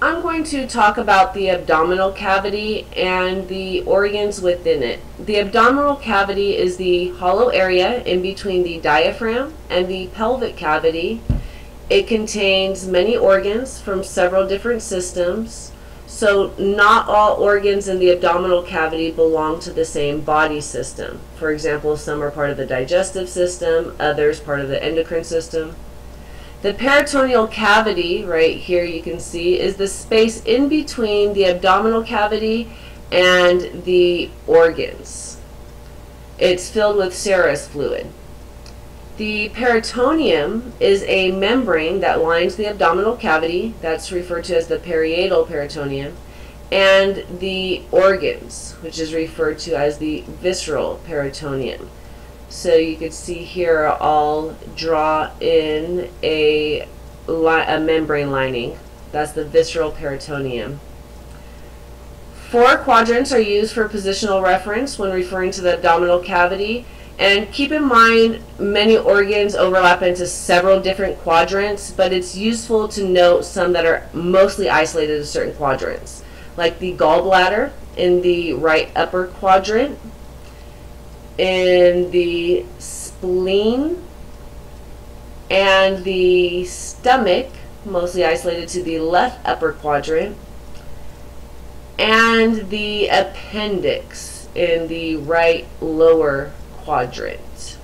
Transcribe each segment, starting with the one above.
I'm going to talk about the abdominal cavity and the organs within it. The abdominal cavity is the hollow area in between the diaphragm and the pelvic cavity. It contains many organs from several different systems, so not all organs in the abdominal cavity belong to the same body system. For example, some are part of the digestive system, others part of the endocrine system. The peritoneal cavity, right here you can see, is the space in between the abdominal cavity and the organs. It's filled with serous fluid. The peritoneum is a membrane that lines the abdominal cavity, that's referred to as the parietal peritoneum, and the organs, which is referred to as the visceral peritoneum. So you can see here I'll draw in a membrane lining. That's the visceral peritoneum. 4 quadrants are used for positional reference when referring to the abdominal cavity. And keep in mind, many organs overlap into several different quadrants, but it's useful to note some that are mostly isolated to certain quadrants, like the gallbladder in the right upper quadrant, in the spleen, and the stomach, mostly isolated to the left upper quadrant, and the appendix in the right lower quadrant.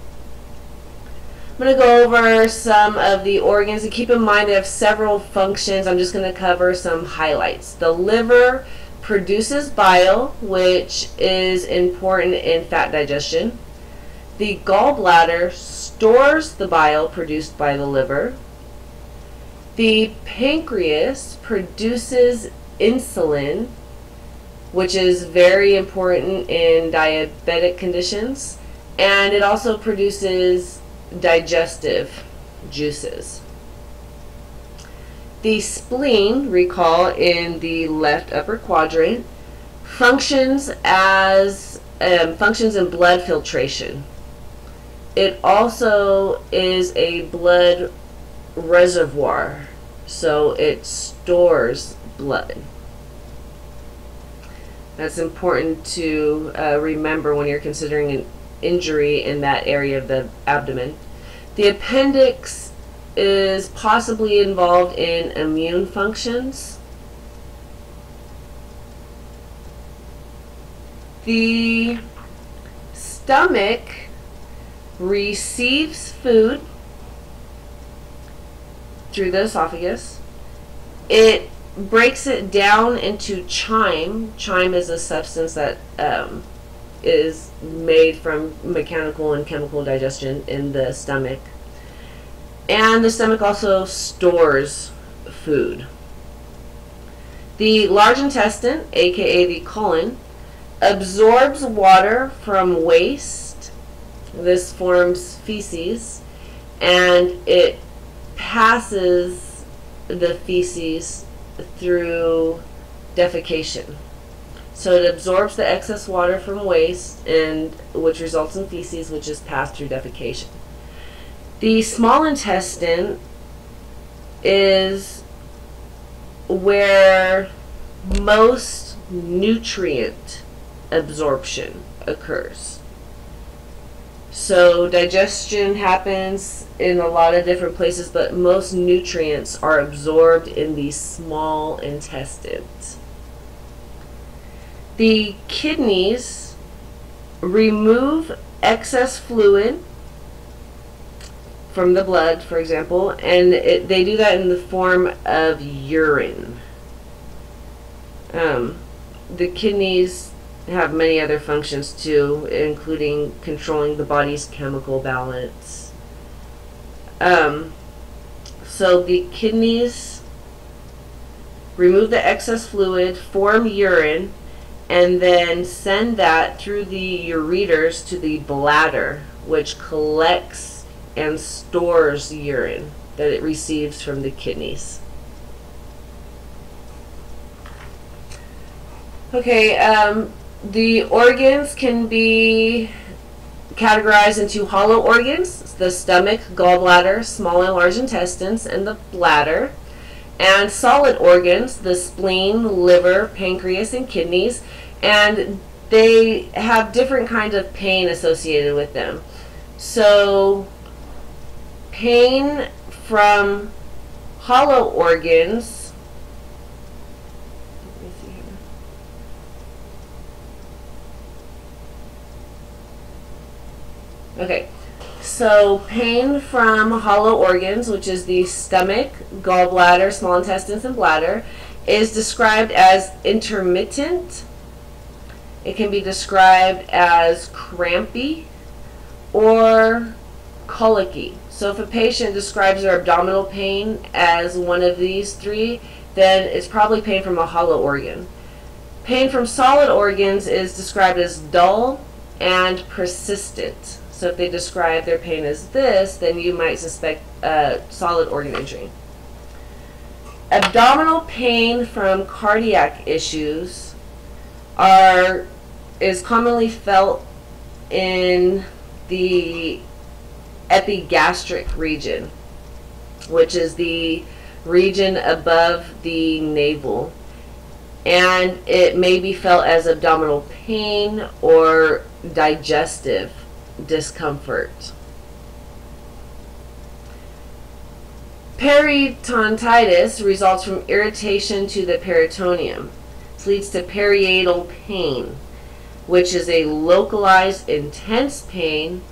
I'm going to go over some of the organs, and keep in mind they have several functions. I'm just going to cover some highlights. The liver produces bile, which is important in fat digestion. The gallbladder stores the bile produced by the liver. The pancreas produces insulin, which is very important in diabetic conditions, and it also produces digestive juices. The spleen, recall in the left upper quadrant, functions in blood filtration. It also is a blood reservoir, so it stores blood. That's important to remember when you're considering an injury in that area of the abdomen. The appendix is possibly involved in immune functions. The stomach receives food through the esophagus. It breaks it down into chyme. Chyme is a substance that is made from mechanical and chemical digestion in the stomach. And the stomach also stores food. The large intestine, aka the colon, absorbs water from waste. This forms feces, and it passes the feces through defecation. So it absorbs the excess water from waste, and which results in feces, which is passed through defecation. The small intestine is where most nutrient absorption occurs. So digestion happens in a lot of different places, but most nutrients are absorbed in the small intestines. The kidneys remove excess fluid from the blood, for example, and they do that in the form of urine. The kidneys have many other functions too, including controlling the body's chemical balance. So the kidneys remove the excess fluid, form urine, and then send that through the ureters to the bladder, which collects and stores urine that it receives from the kidneys. Okay, the organs can be categorized into hollow organs: the stomach, gallbladder, small and large intestines, and the bladder. And solid organs, the spleen, liver, pancreas, and kidneys, and they have different kinds of pain associated with them. So pain from hollow organs, let me see here. Okay, so pain from hollow organs, which is the stomach, gallbladder, small intestines, and bladder, is described as intermittent. It can be described as crampy or colicky. So if a patient describes their abdominal pain as one of these three, then it's probably pain from a hollow organ. Pain from solid organs is described as dull and persistent. So if they describe their pain as this, then you might suspect solid organ injury. Abdominal pain from cardiac issues is commonly felt in the epigastric region, which is the region above the navel, and it may be felt as abdominal pain or digestive discomfort. Peritonitis results from irritation to the peritoneum. This leads to periatal pain, which is a localized, intense pain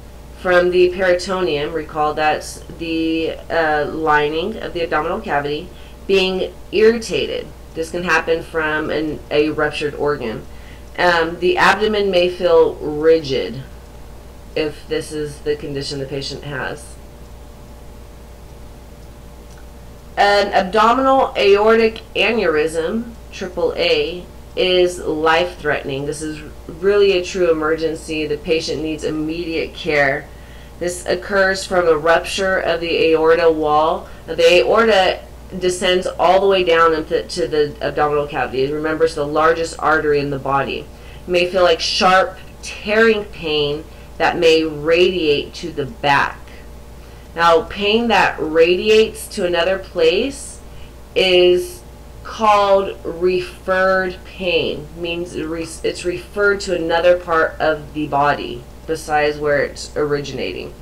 from the peritoneum. Recall that's the lining of the abdominal cavity being irritated. This can happen from a ruptured organ. The abdomen may feel rigid if this is the condition the patient has. An abdominal aortic aneurysm, AAA, is life-threatening. This is really a true emergency. The patient needs immediate care. This occurs from a rupture of the aorta wall. Now, the aorta descends all the way down into the abdominal cavity. Remember, it's the largest artery in the body. You may feel like sharp, tearing pain that may radiate to the back. Now, pain that radiates to another place is called referred pain. Means it's referred to another part of the body besides where it's originating.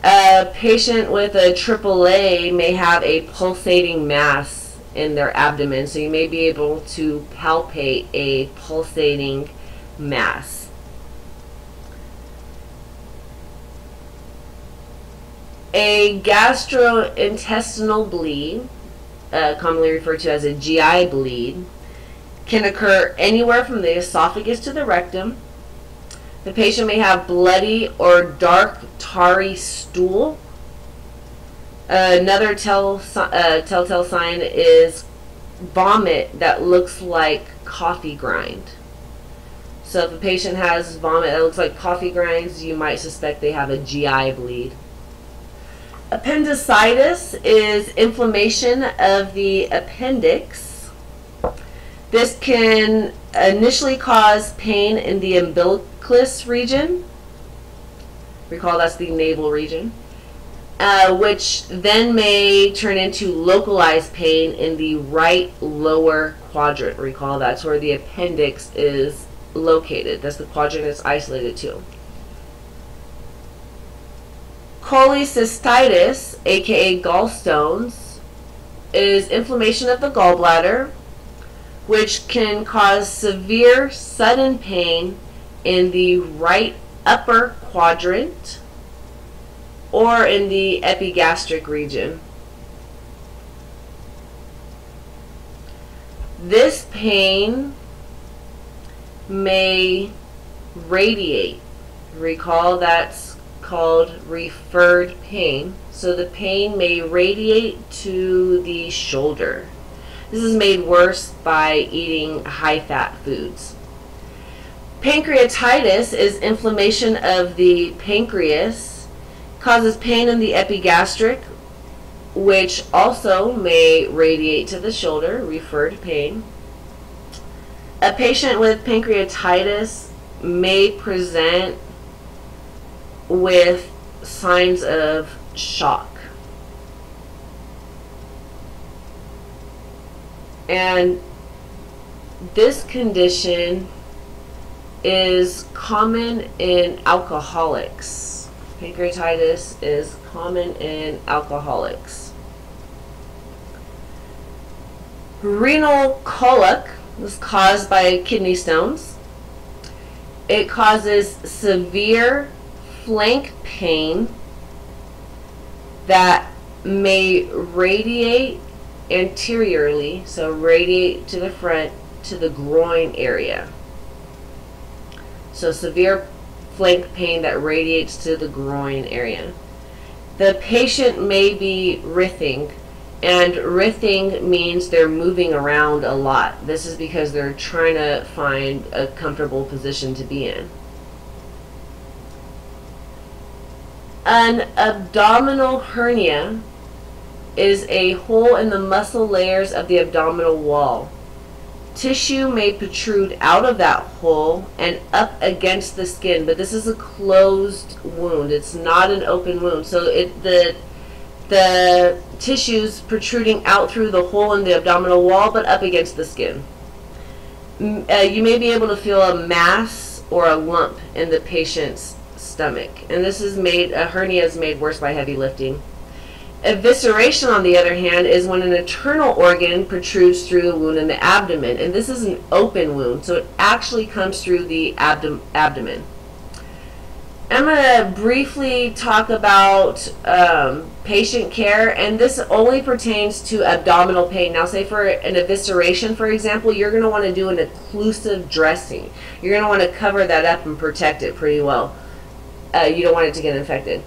A patient with a AAA may have a pulsating mass in their abdomen, so you may be able to palpate a pulsating mass. A gastrointestinal bleed, commonly referred to as a GI bleed, can occur anywhere from the esophagus to the rectum. The patient may have bloody or dark tarry stool. Another telltale sign is vomit that looks like coffee grind. So if a patient has vomit that looks like coffee grinds, you might suspect they have a GI bleed. Appendicitis is inflammation of the appendix. This can initially cause pain in the umbilicus region. Recall that's the navel region. Which then may turn into localized pain in the right lower quadrant. Recall that's where the appendix is located. That's the quadrant it's isolated to. Cholecystitis, aka gallstones, is inflammation of the gallbladder, which can cause severe sudden pain in the right upper quadrant or in the epigastric region. This pain may radiate. Recall that's called referred pain. So the pain may radiate to the shoulder. This is made worse by eating high-fat foods. Pancreatitis is inflammation of the pancreas, causes pain in the epigastric, which also may radiate to the shoulder, referred pain. A patient with pancreatitis may present with signs of shock. And this condition is common in alcoholics. Pancreatitis is common in alcoholics. Renal colic is caused by kidney stones. It causes severe flank pain that may radiate anteriorly, so radiate to the front, to the groin area. So severe flank pain that radiates to the groin area. The patient may be writhing, and writhing means they're moving around a lot. This is because they're trying to find a comfortable position to be in. An abdominal hernia is a hole in the muscle layers of the abdominal wall. Tissue may protrude out of that hole and up against the skin, but this is a closed wound. It's not an open wound. So the tissue's protruding out through the hole in the abdominal wall, but up against the skin. You may be able to feel a mass or a lump in the patient's stomach, and this is a hernia is made worse by heavy lifting. Evisceration, on the other hand, is when an internal organ protrudes through the wound in the abdomen, and this is an open wound, so it actually comes through the abdomen. I'm going to briefly talk about patient care, and this only pertains to abdominal pain. Now, say for an evisceration, for example, you're going to want to do an occlusive dressing. You're going to want to cover that up and protect it pretty well. You don't want it to get infected.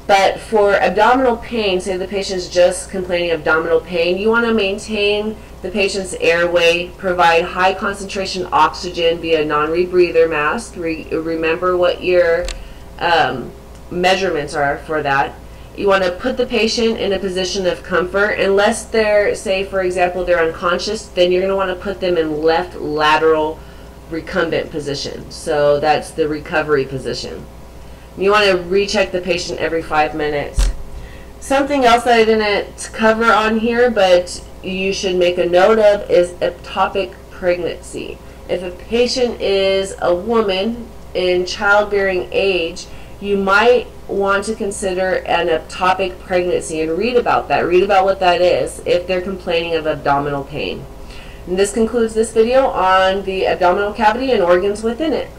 But for abdominal pain, say the patient's just complaining of abdominal pain, you want to maintain the patient's airway, provide high concentration oxygen via non-rebreather mask. Remember what your measurements are for that. You want to put the patient in a position of comfort. Unless they're, say for example, they're unconscious, then you're going to want to put them in left lateral recumbent position. So that's the recovery position. You want to recheck the patient every 5 minutes. Something else that I didn't cover on here, but you should make a note of, is ectopic pregnancy. If a patient is a woman in childbearing age, you might want to consider an ectopic pregnancy and read about that. Read about what that is if they're complaining of abdominal pain. And this concludes this video on the abdominal cavity and organs within it.